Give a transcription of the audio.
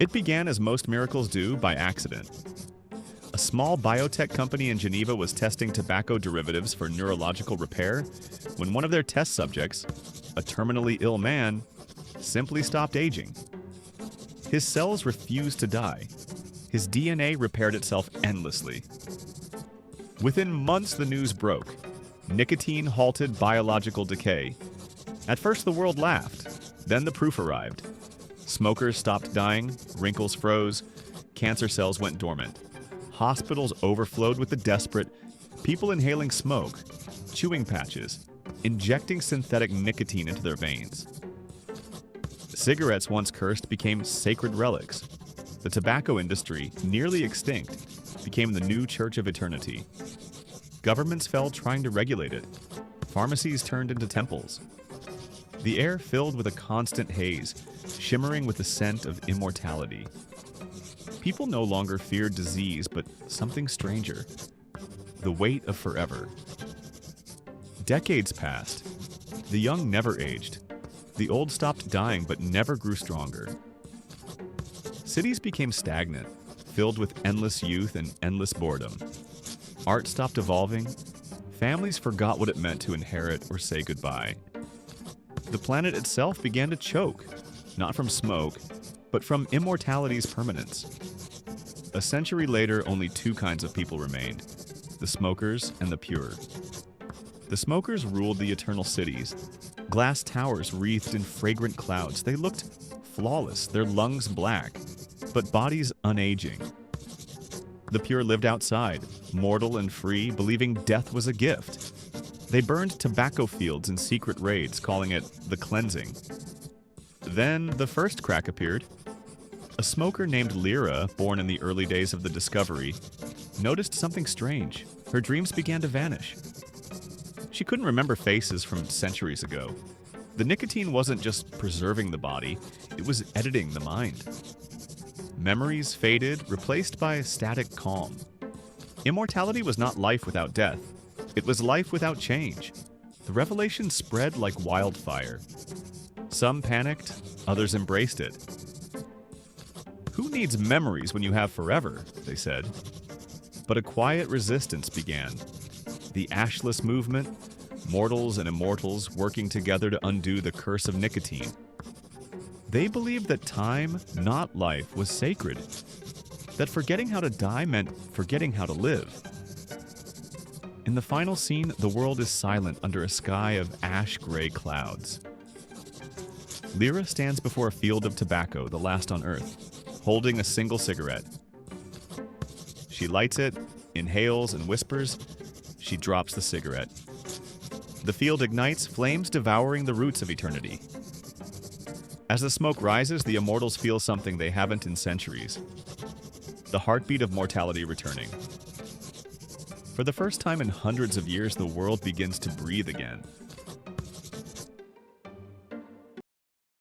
It began, as most miracles do, by accident. A small biotech company in Geneva was testing tobacco derivatives for neurological repair when one of their test subjects, a terminally ill man, simply stopped aging. His cells refused to die. His DNA repaired itself endlessly. Within months, the news broke. Nicotine halted biological decay. At first, the world laughed. Then the proof arrived. Smokers stopped dying, wrinkles froze, cancer cells went dormant. Hospitals overflowed with the desperate, people inhaling smoke, chewing patches, injecting synthetic nicotine into their veins. Cigarettes, once cursed, became sacred relics. The tobacco industry, nearly extinct, became the new church of eternity. Governments fell trying to regulate it. Pharmacies turned into temples. The air filled with a constant haze, shimmering with the scent of immortality. People no longer feared disease, but something stranger: the weight of forever. Decades passed. The young never aged. The old stopped dying, but never grew stronger. Cities became stagnant, filled with endless youth and endless boredom. Art stopped evolving. Families forgot what it meant to inherit or say goodbye. The planet itself began to choke, not from smoke, but from immortality's permanence. A century later, only two kinds of people remained: the smokers and the pure. The smokers ruled the eternal cities. Glass towers wreathed in fragrant clouds. They looked flawless, their lungs black, but bodies unaging. The pure lived outside, mortal and free, believing death was a gift. They burned tobacco fields in secret raids, calling it the cleansing. Then the first crack appeared. A smoker named Lyra, born in the early days of the discovery, noticed something strange. Her dreams began to vanish. She couldn't remember faces from centuries ago. The nicotine wasn't just preserving the body, it was editing the mind. Memories faded, replaced by a static calm. Immortality was not life without death. It was life without change. The revelation spread like wildfire. Some panicked, others embraced it. "Who needs memories when you have forever?" they said. But a quiet resistance began. The ashless movement, mortals and immortals working together to undo the curse of nicotine. They believed that time, not life, was sacred. That forgetting how to die meant forgetting how to live. In the final scene, the world is silent under a sky of ash-gray clouds. Lyra stands before a field of tobacco, the last on Earth, holding a single cigarette. She lights it, inhales, and whispers. She drops the cigarette. The field ignites, flames devouring the roots of eternity. As the smoke rises, the immortals feel something they haven't in centuries: the heartbeat of mortality returning. For the first time in hundreds of years, the world begins to breathe again.